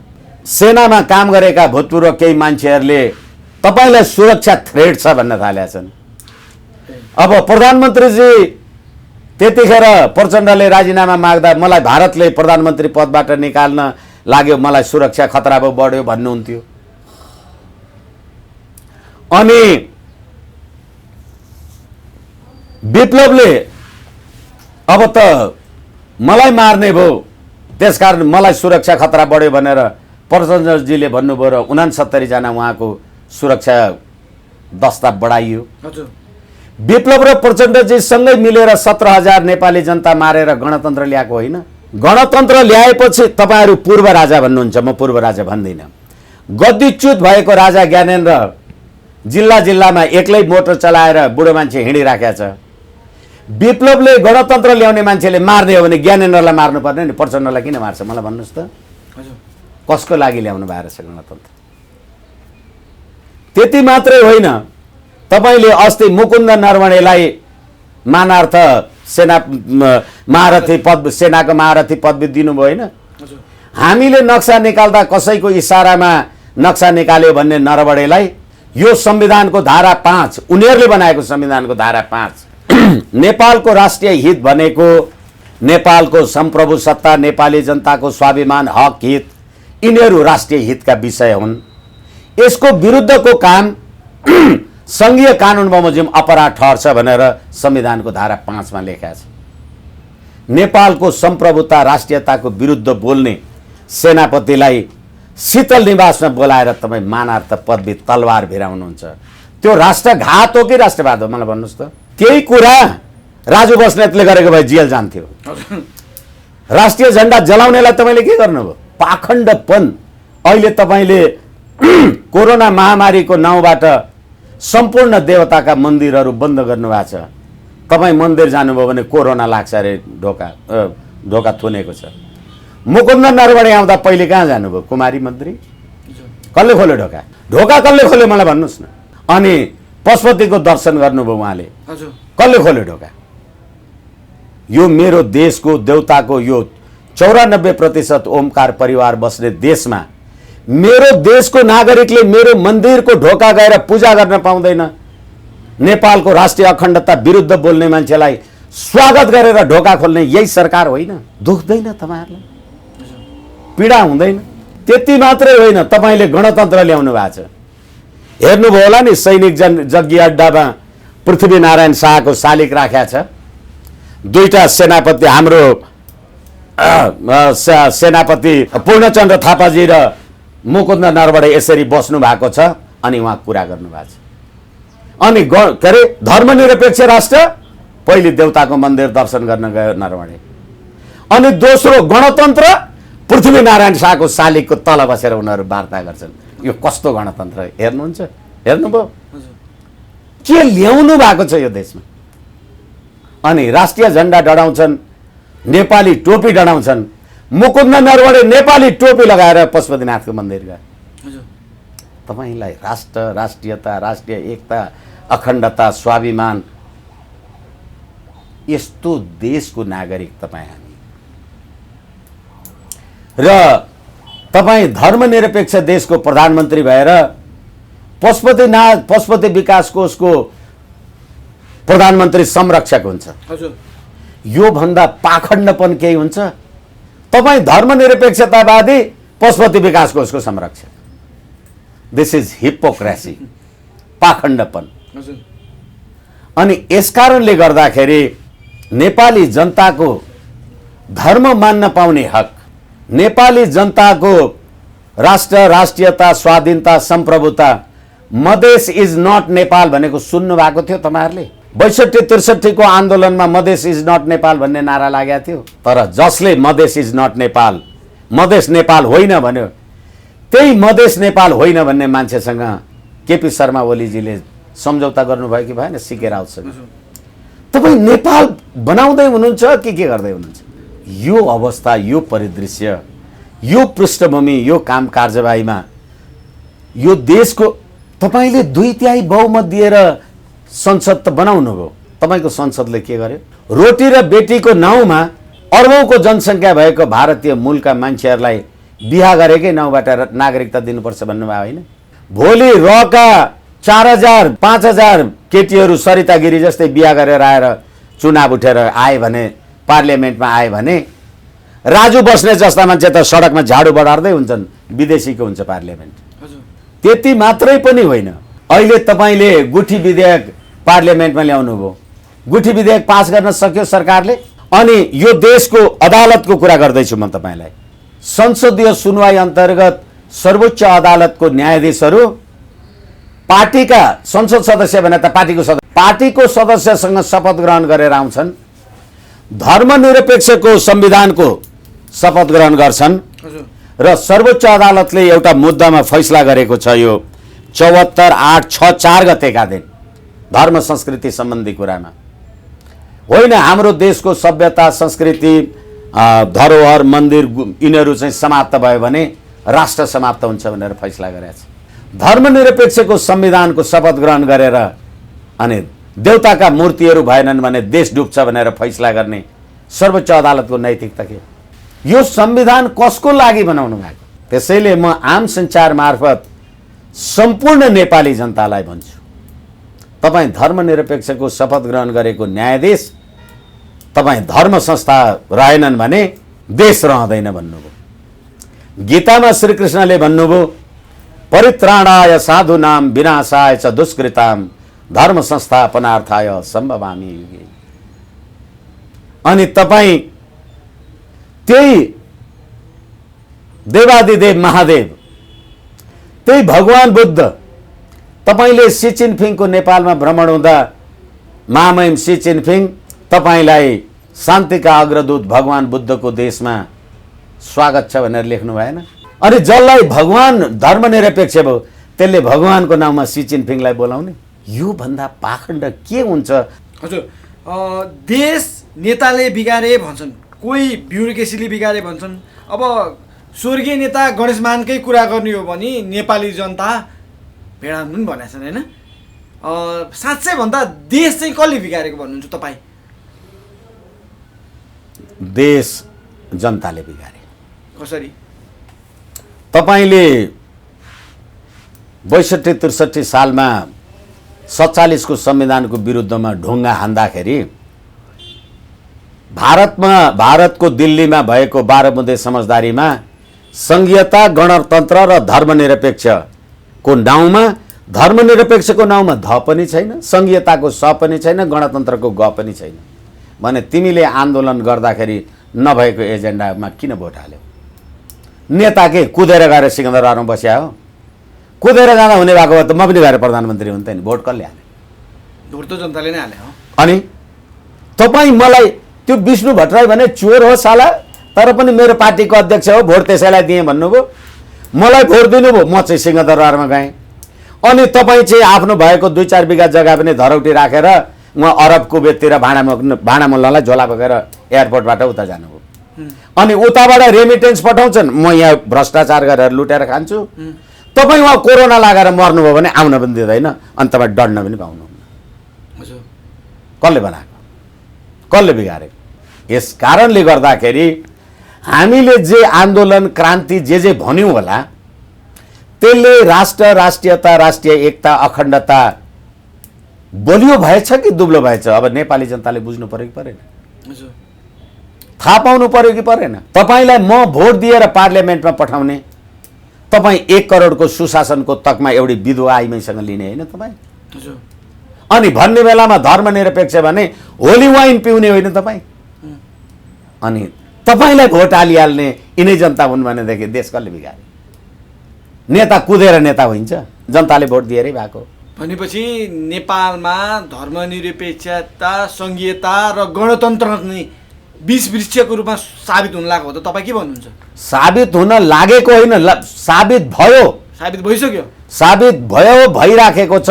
Speaker 1: सेनामा काम गरेका भूतपूर्व केही मान्छेहरूले तपाईँलाई सुरक्षा थ्रेट छ भन्न थालेका छन्। अब प्रधानमन्त्रीजी त्यतिखेर प्रचण्डले राजीनामा माग्दा मलाई भारतले प्रधानमन्त्री पदबाट निकाल्न लाग्यो, मलाई सुरक्षा खतरा बढ्यो भन्नुहुन्थ्यो। अनि विप्लवले अब त मलाई मार्ने भयो, त्यसकारण मलाई सुरक्षा खतरा बढ्यो भनेर प्रचण्डजीले भन्नुभयो र 69 जना उहाँको सुरक्षा दस्ता बढाइयो। विप्लव र प्रचण्डजी सँगै मिलेर 17,000 नेपाली जनता मारेर गणतन्त्र ल्याएको होइन? गणतन्त्र ल्याएपछि तपाईँहरू पूर्व राजा भन्नुहुन्छ, म पूर्व राजा भन्दिनँ। गद्दीच्युत भएको राजा ज्ञानेन्द्र जिल्ला जिल्लामा एक्लै मोटर चलाएर बुढो मान्छे हिँडिराखेको छ। विप्लवले गणतन्त्र ल्याउने मान्छेले मार्ने हो भने ज्ञानेन्द्रलाई मार्नुपर्ने नि, प्रचण्डलाई किन मार्छ मलाई भन्नुहोस् त? कसको लागि ल्याउनु भएको रहेछ गणतन्त्र? त्यति मात्रै होइन, तपाईँले अस्ति मुकुन्द नरवणेलाई मानार्थ सेनाको महारथी पदवी दिनुभयो होइन? हामीले नक्सा निकाल्दा कसैको इसारामा नक्सा निकाल्यो भन्ने नरवणेलाई यो संविधानको धारा 5, उनीहरूले बनाएको संविधानको धारा 5 नेपालको राष्ट्रिय हित भनेको नेपालको सम्प्रभु सत्ता, नेपाली जनताको स्वाभिमान, हक, हित, यिनीहरू राष्ट्रिय हितका विषय हुन्। यसको विरुद्धको काम संघीय कानुन बमोजिम अपराध ठहर्छ भनेर संविधानको धारा 5 मा लेखेको छ। नेपालको सम्प्रभुता, राष्ट्रियताको विरुद्ध बोल्ने सेनापतिलाई शीतल निवासमा बोलाएर तपाईँ मानार्थ पदवी तलवार भिराउनुहुन्छ। त्यो राष्ट्रघात हो कि राष्ट्रवाद हो मलाई भन्नुहोस् त? त्यही कुरा राजु बस्नेतले गरेको भए जेल जान्थ्यो। राष्ट्रिय झण्डा जलाउनेलाई तपाईँले के गर्नुभयो? पाखण्डपन। अहिले तपाईँले कोरोना महामारीको नाउँबाट सम्पूर्ण देवताका मन्दिरहरू बन्द गर्नुभएको छ। तपाईँ मन्दिर जानुभयो भने कोरोना लाग्छ अरे, ढोका थुनेको छ। मुकुन्द नरवणे आउँदा पहिले कहाँ जानुभयो? कुमारी मन्त्री। कसले खोल्यो ढोका? ढोका कसले खोल्यो मलाई भन्नुहोस् न? अनि पशुपतिको दर्शन गर्नुभयो उहाँले, कसले खोल्यो ढोका? यो मेरो देशको देवताको यो 94% ओमकार परिवार बस्ने देशमा मेरो देशको नागरिकले मेरो मन्दिरको ढोका गएर पूजा गर्न पाउँदैन। नेपालको राष्ट्रिय अखण्डता विरुद्ध बोल्ने मान्छेलाई स्वागत गरेर ढोका खोल्ने यही सरकार होइन? दुख्दैन तपाईँहरूलाई? पीडा हुँदैन? त्यति मात्रै होइन, तपाईँले गणतन्त्र ल्याउनु भएको छ। हेर्नुभयो होला नि, सैनिक जग्गी अड्डामा पृथ्वीनारायण शाहको शालिग राखेको छ। 2टा सेनापति, हाम्रो सेनापति पूर्णचन्द्र थापाजी र मुकुन्द नरवणे यसरी बस्नु भएको छ अनि उहाँ कुरा गर्नु भएको छ। अनि के अरे धर्मनिरपेक्ष राष्ट्र, पहिले देवताको मन्दिर दर्शन गर्न गयो नरवणे। अनि दोस्रो गणतन्त्र, पृथ्वीनारायण शाहको शालिगको तल बसेर उनीहरू वार्ता गर्छन्। यो कस्तो गणतन्त्र हेर्नुहुन्छ? हेर्नुभयो के ल्याउनु भएको छ यो देशमा? अनि राष्ट्रिय झण्डा डढाउँछन्, नेपाली टोपी डढाउँछन्। मुकुन्द नरवणे नेपाली टोपी लगाएर पशुपतिनाथको मन्दिर गए। तपाईँलाई राष्ट्र, राष्ट्रियता, राष्ट्रिय एकता, अखण्डता, स्वाभिमान, यस्तो देशको नागरिक तपाईँ हामी। र तपाईँ धर्मनिरपेक्ष देशको प्रधानमन्त्री भएर पशुपति विकास कोषको प्रधानमन्त्री संरक्षक हुन्छ।
Speaker 2: हजुर,
Speaker 1: योभन्दा पाखण्डपन केही हुन्छ? तपाईँ धर्मनिरपेक्षतावादी, पशुपति विकास कोषको संरक्षक। दिस इज हिपोक्रेसी, पाखण्डपन।
Speaker 2: हजुर,
Speaker 1: अनि यसकारणले गर्दाखेरि नेपाली जनताको धर्म मान्न पाउने हक, नेपाली जनताको राष्ट्र, राष्ट्रियता, स्वाधीनता, सम्प्रभुता, मधेस इज नट नेपाल भनेको सुन्नु भएको थियो तपाईँहरूले? 62-63 को आन्दोलनमा मधेस इज नट नेपाल भन्ने नारा लागेको थियो। तर जसले मधेस इज नट नेपाल, मधेस नेपाल होइन भन्यो, त्यही मधेस नेपाल होइन भन्ने मान्छेसँग केपी शर्मा ओलीजीले सम्झौता गर्नुभयो कि भएन सिके राउतसँग? तपाईँ नेपाल बनाउँदै हुनुहुन्छ कि के गर्दै हुनुहुन्छ? यो अवस्था, यो परिदृश्य, यो पृष्ठभूमि, यो काम कारबाहीमा यो देशको तपाईँले 2/3 बहुमत दिएर संसद त बनाउनु भयो। तपाईँको संसदले के गर्यो? रोटी र बेटीको नाउँमा अर्बौंको जनसङ्ख्या भएको भारतीय मूलका मान्छेहरूलाई बिहा गरेकै नाउँबाट नागरिकता दिनुपर्छ भन्नुभयो होइन? भोलि रका 4000 5000 केटीहरू सरिता गिरी जस्तै बिहा गरेर आएर चुनाव उठेर आए भने, पार्लियामेन्टमा आए भने, राजु बस्नेत जस्ता मान्छे त सडकमा झाडु बढार्दै हुन्छन्, विदेशीको हुन्छ पार्लियामेन्ट। त्यति मात्रै पनि होइन, अहिले तपाईँले गुठी विधेयक पार्लियामेन्टमा ल्याउनु भयो, गुठी विधेयक पास गर्न सक्यो सरकारले। अनि यो देशको अदालतको कुरा गर्दैछु म तपाईँलाई। संसदीय सुनवाई अन्तर्गत सर्वोच्च अदालतको न्यायाधीशहरू पार्टीका संसद सदस्य भने त पार्टीको सदस्यसँग शपथ ग्रहण गरेर आउँछन्, धर्मनिरपेक्षको संविधानको शपथ ग्रहण गर्छन्। र सर्वोच्च अदालतले एउटा मुद्दामा फैसला गरेको छ, यो 74/8/64 गतेका दिन, धर्म संस्कृति सम्बन्धी कुरामा। होइन, हाम्रो देशको सभ्यता, संस्कृति, धरोहर, मन्दिर यिनीहरू चाहिँ समाप्त भयो भने राष्ट्र समाप्त हुन्छ भनेर फैसला गरेको छ। धर्मनिरपेक्षको संविधानको शपथ ग्रहण गरेर अनि देवताका मूर्तिहरू भएनन् भने देश डुब्छ भनेर फैसला गर्ने सर्वोच्च अदालतको नैतिकता के? यो संविधान कसको लागि बनाउनु भएको? त्यसैले म आम सञ्चार मार्फत सम्पूर्ण नेपाली जनतालाई भन्छु, तपाईँ धर्मनिरपेक्षको शपथ ग्रहण गरेको न्यायाधीश, तपाईँ धर्म संस्था रहेनन् भने देश रहँदैन भन्नुभयो। गीतामा श्रीकृष्णले भन्नुभयो, परित्राणाय साधूनां विनाशाय च दुष्कृतां धर्म संस्थापनार्थाय सम्भवामि युगे। अनि तपाईँ त्यही देवादिदेव महादेव, त्यही भगवान बुद्ध, तपाईँले सी चिनफिङको नेपालमा भ्रमण हुँदा महामहिम सी चिनफिङ तपाईँलाई शान्तिका अग्रदूत भगवान बुद्धको देशमा स्वागत छ भनेर लेख्नु भएन? अनि जसलाई भगवान धर्मनिरपेक्ष भयो त्यसले भगवानको नाउँमा सी चिनफिङलाई बोलाउने? यो भन्दा पाखण्ड के हुन्छ?
Speaker 2: हजुर, देश नेताले बिगारे भन्छन्, कोही ब्युरोक्रेसीले बिगारे भन्छन्। अब स्वर्गीय नेता गणेश मानकै कुरा गर्ने हो भने नेपाली जनता भेडा पनि भनेको छन् होइन? साँच्चै भन्दा देश चाहिँ कसले बिगारेको भन्नुहुन्छ तपाईँ?
Speaker 1: देश जनताले बिगारे।
Speaker 2: कसरी?
Speaker 1: तपाईँले 62-63 सालमा 47 को संविधानको विरुद्धमा ढुङ्गा हान्दाखेरि भारतको दिल्लीमा भएको 12 बुँदे समझदारीमा संघीयता, गणतन्त्र र धर्मनिरपेक्षको नाउँमा, धर्मनिरपेक्षको नाउँमा ध पनि छैन, संघीयताको स पनि छैन, गणतन्त्रको ग पनि छैन भने तिमीले आन्दोलन गर्दाखेरि नभएको एजेन्डामा किन भोट हाल्यौ? नेता के कुदेर गएर सिकन्दरबारमा बस्या हो? कुदेर जाँदा हुने भएको भए त म पनि गएर प्रधानमन्त्री हुन्थेँ नि। भोट कसले हाल्यो?
Speaker 2: भोट त जनताले नै हाल्यो।
Speaker 1: अनि तपाईँ मलाई त्यो विष्णु भट्टराई भने चोर हो साला, तर पनि मेरो पार्टीको अध्यक्ष हो, भोट त्यसैलाई दिएँ भन्नुभयो, मलाई भोट दिनुभयो, म चाहिँ सिंहदरबारमा गएँ। अनि तपाईँ चाहिँ आफ्नो भएको 2-4 बिघा जग्गा पनि धरौटी राखेर उहाँ अरब कुवेततिर भाँडा मुल्लालाई झोला बोकेर एयरपोर्टबाट उता जानुभयो। अनि उताबाट रेमिटेन्स पठाउँछन्, म यहाँ भ्रष्टाचार गरेर लुटेर खान्छु। तपाईँ उहाँ कोरोना लागेर मर्नुभयो भने आउन पनि दिँदैन, अनि तपाईँ डढ्न पनि पाउनुहुन्न। कसले बनाएको? कसले बिगारेको? यस कारणले गर्दाखेरि हामीले जे आन्दोलन क्रान्ति जे भन्यौँ होला त्यसले राष्ट्र, राष्ट्रियता, राष्ट्रिय एकता, अखण्डता बलियो भएछ कि दुब्लो भएछ? अब नेपाली जनताले बुझ्नु पर्यो कि परेन?
Speaker 2: हजुर
Speaker 1: थाहा पाउनु पर्यो कि परेन? तपाईँलाई म भोट दिएर पार्लियामेन्टमा पठाउने, तपाईँ 1 करोडको सुशासनको तकमा एउटी विधवा आइमाईसँग लिने होइन तपाईँ?
Speaker 2: हजुर
Speaker 1: अनि भन्ने बेलामा धर्मनिरपेक्ष भने होली वाइन पिउने होइन तपाईँ? अनि तपाईँलाई भोट हालिहाल्ने यिनै जनता हुन् भनेदेखि देश कसले बिगारे? नेता कुदेर नेता हुन्छ, जनताले भोट दिएरै भएको।
Speaker 2: भनेपछि नेपालमा धर्मनिरपेक्षता, सङ्घीयता र गणतन्त्र नै बीज वृक्षको रूपमा साबित हुन लागेको हो त तपाईँ के भन्नुहुन्छ?
Speaker 1: साबित हुन लागेको होइन, साबित भयो।
Speaker 2: साबित भइसक्यो।
Speaker 1: साबित भयो, भइराखेको छ,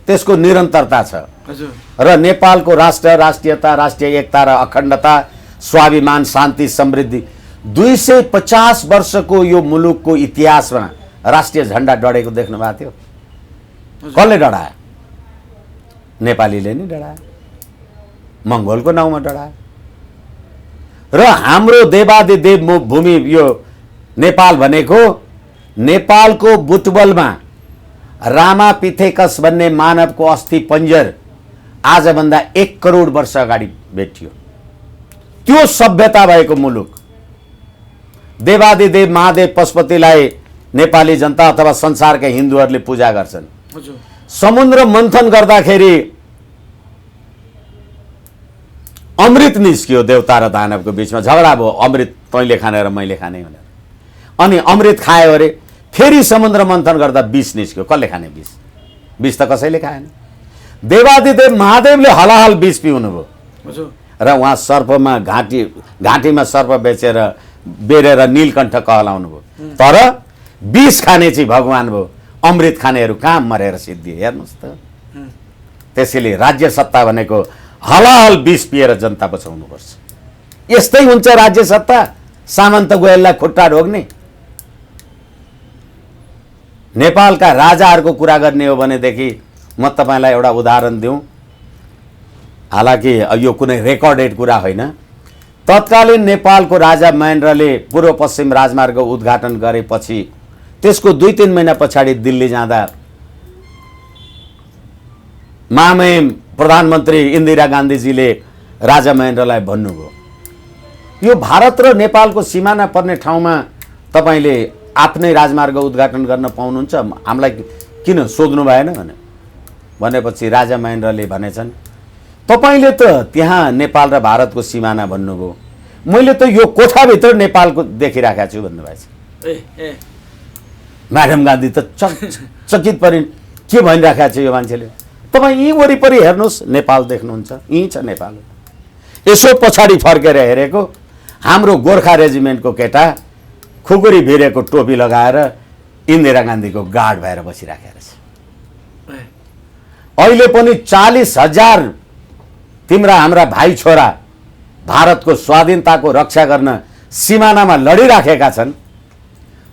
Speaker 1: त्यसको निरन्तरता छ।
Speaker 2: हजुर
Speaker 1: र नेपालको राष्ट्र, राष्ट्रियता, राष्ट्रिय एकता र अखण्डता, स्वाभिमान, शान्ति, समृद्धि 250 वर्षको यो मुलुकको इतिहासमा राष्ट्रिय झण्डा डढेको देख्नु भएको थियो? कसले डढायो? नेपालीले नि डढायो, मङ्गोलको नाउँमा डढायो। र हाम्रो देवादिदेव भूमि यो नेपाल भनेको नेपालको बुटबलमा रामापिथेकस भन्ने मानवको अस्थि पञ्जर आजभन्दा 1 करोड वर्ष अगाडि भेटियो। त्यो सभ्यता भएको मुलुक। देवादिदेव महादेव पशुपतिलाई नेपाली जनता अथवा संसारका हिन्दूहरूले पूजा गर्छन्।
Speaker 2: हजुर
Speaker 1: समुद्र मन्थन गर्दाखेरि अमृत निस्कियो देवता र दानवको बीचमा, झगडा भयो, अमृत तैँले खाने र मैले खाने भनेर। अनि अमृत खायो अरे, फेरि समुद्र मन्थन गर्दा विष निस्क्यो। कसले खाने विष? विष त कसैले खाएन। देवादिदेव महादेवले हलाहल विष पिउनुभयो
Speaker 2: हजुर
Speaker 1: र उहाँ सर्पमा घाँटीमा सर्प बेरेर नीलकण्ठ कहलाउनु भयो। तर विष खाने चाहिँ भगवान भयो, अमृत खानेहरू कहाँ मरेर सिद्धिए? हेर्नुहोस् त। त्यसैले राज्य सत्ता भनेको हलाहल विष पिएर जनता बचाउनुपर्छ। यस्तै हुन्छ राज्य सत्ता, सामन्त गोयललाई खुट्टा ढोग्ने। नेपालका राजाहरूको कुरा गर्ने हो भनेदेखि म तपाईँलाई एउटा उदाहरण दिउँ। हालाकि यो कुनै रेकर्डेड कुरा होइन। तत्कालीन नेपालको राजा महेन्द्रले पूर्व पश्चिम राजमार्ग उद्घाटन गरेपछि त्यसको 2-3 महिना पछाडि दिल्ली जाँदा महामहिम प्रधानमन्त्री इन्दिरा गान्धीजीले राजा महेन्द्रलाई भन्नुभयो, यो भारत र नेपालको सिमाना पर्ने ठाउँमा तपाईँले आफ्नै राजमार्ग उद्घाटन गर्न पाउनुहुन्छ, हामीलाई किन सोध्नु भएन भनेपछि राजा महेन्द्रले भनेछन्, तपाईँले त त्यहाँ नेपाल र भारतको सिमाना भन्नुभयो, मैले त यो कोठाभित्र नेपालको देखिराखेको छु भन्नुभएछ। म्याडम गान्धी त चकित परिन्, के भनिराखेको छ यो मान्छेले? तपाईँ यहीँ वरिपरि हेर्नुहोस्, नेपाल देख्नुहुन्छ, यहीँ छ नेपाल। यसो पछाडि फर्केर हेरेको हाम्रो गोर्खा रेजिमेन्टको केटा खुकुरी भिरेको टोपी लगाएर इन्दिरा गान्धीको गार्ड भएर बसिराखेको छ। अहिले पनि 40,000 तिम्रा हाम्रा भाइ छोरा भारतको स्वाधीनताको रक्षा गर्न सिमानामा लडिराखेका छन्।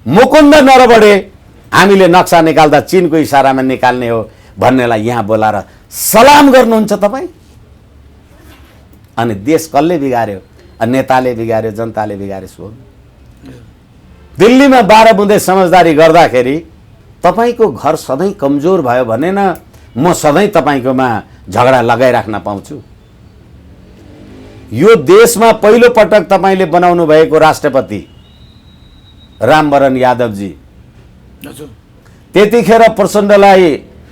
Speaker 1: मुकुन्द नरबडे हामीले नक्सा निकाल्दा चीनको इसारामा निकाल्ने हो भन्नेलाई यहाँ बोलाएर सलाम गर्नुहुन्छ तपाईँ? अनि देश कसले बिगार्यो? नेताले बिगार्यो, जनताले बिगार्यो? सो दिल्लीमा 12 बुँदे समझदारी गर्दाखेरि तपाईँको घर सधैँ कमजोर भयो भने न म सधैँ तपाईँकोमा झगडा लगाइराख्न पाउँछु। यो देशमा पहिलो पटक तपाईँले बनाउनु भएको राष्ट्रपति रामवरण यादवजी, त्यतिखेर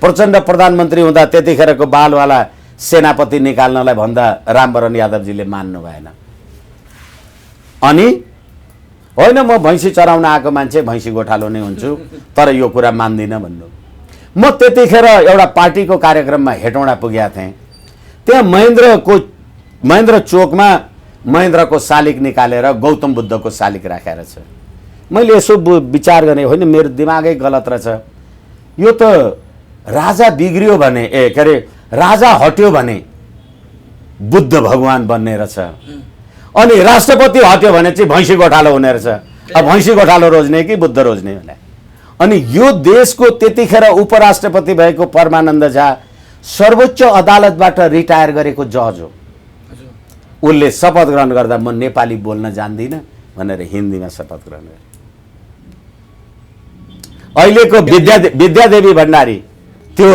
Speaker 1: प्रचण्ड प्रधानमन्त्री हुँदा त्यतिखेरको बालवाला सेनापति निकाल्नलाई भन्दा रामवरण यादवजीले मान्नु भएन। अनि होइन म भैँसी चराउन आएको मान्छे, भैँसी गोठालो नै हुन्छु, तर यो कुरा मान्दिनँ भन्नु। म त्यतिखेर एउटा पार्टीको कार्यक्रममा हेटौँडा पुगेका थिएँ। त्यहाँ महेन्द्र चोकमा महेन्द्रको शालिग निकालेर गौतम बुद्धको शालिग राखेर छ। मैले यसो विचार गरेँ, होइन मेरो दिमागै गलत रहेछ, यो त राजा बिग्रियो भने के अरे राजा हट्यो भने बुद्ध भगवान बन्ने रहेछ, अनि राष्ट्रपति हट्यो भने चाहिँ भैँसी गोठालो हुने रहेछ। अब भैँसी गोठालो रोज्ने कि बुद्ध रोज्ने भने। अनि यो देशको त्यतिखेर उपराष्ट्रपति भएको परमानन्द झा सर्वोच्च अदालतबाट रिटायर गरेको जज हो। उसले शपथ ग्रहण गर्दा म नेपाली बोल्न जान्दिनँ, भनेर हिन्दीमा शपथ ग्रहण गरे। अहिलेको विद्यादेवी भण्डारी त्यो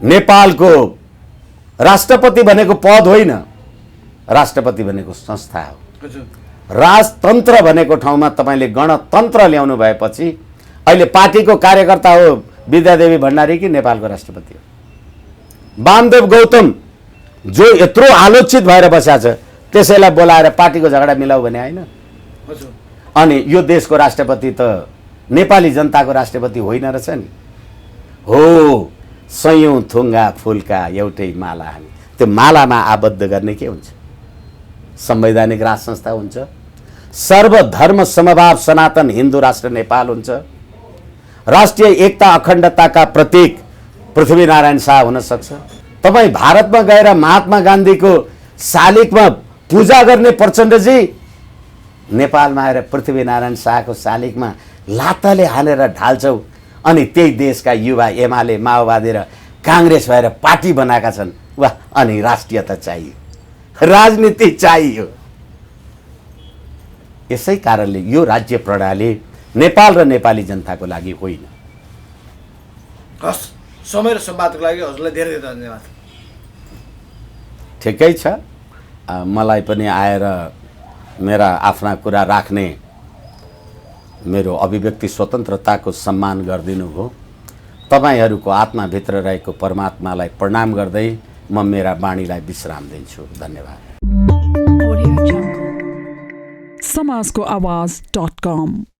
Speaker 1: नेपालको राष्ट्रपति भनेको पद होइन, राष्ट्रपति भनेको संस्था हो।
Speaker 2: हजुर
Speaker 1: राजतन्त्र भनेको ठाउँमा तपाईँले गणतन्त्र ल्याउनु भएपछि अहिले पार्टीको कार्यकर्ता हो विद्यादेवी भण्डारी कि नेपालको राष्ट्रपति हो? वामदेव गौतम जो यत्रो आलोचित भएर बसेको छ त्यसैलाई बोलाएर पार्टीको झगडा मिलाऊ भने होइन।
Speaker 2: हजुर
Speaker 1: अनि यो देशको राष्ट्रपति त नेपाली जनताको राष्ट्रपति होइन रहेछ नि। हो, सयौं थुङ्गा फुलका एउटै माला हामी, त्यो मालामा आबद्ध गर्ने के हुन्छ? संवैधानिक राज संस्था हुन्छ, सर्वधर्म समभाव सनातन हिन्दू राष्ट्र नेपाल हुन्छ, राष्ट्रिय एकता अखण्डताका प्रतीक पृथ्वीनारायण शाह हुन सक्छ। तपाईँ भारतमा गएर महात्मा गान्धीको शालिगमा पूजा गर्ने प्रचण्डजी नेपालमा आएर पृथ्वीनारायण शाहको शालिगमा लातले हानेर ढाल्छौ, अनि त्यही देशका युवा एमाले माओवादी र काङ्ग्रेस भएर पार्टी बनाएका छन्। वाह, अनि राष्ट्रियता चाहियो, राजनीति चाहियो। यसै कारणले यो राज्य प्रणाली नेपाल र नेपाली जनताको लागि होइन।
Speaker 2: हस्, समय र संवादको लागि हजुरलाई धेरै धेरै धन्यवाद।
Speaker 1: ठिकै छ, मलाई पनि आएर मेरा आफ्ना कुरा राख्ने मेरो अभिव्यक्ति स्वतन्त्रताको सम्मान गरिदिनु भयो। तपाईँहरूको आत्माभित्र रहेको परमात्मालाई प्रणाम गर्दै म मेरा वाणीलाई विश्राम दिन्छु। धन्यवाद।
Speaker 3: समाजको आवाज.com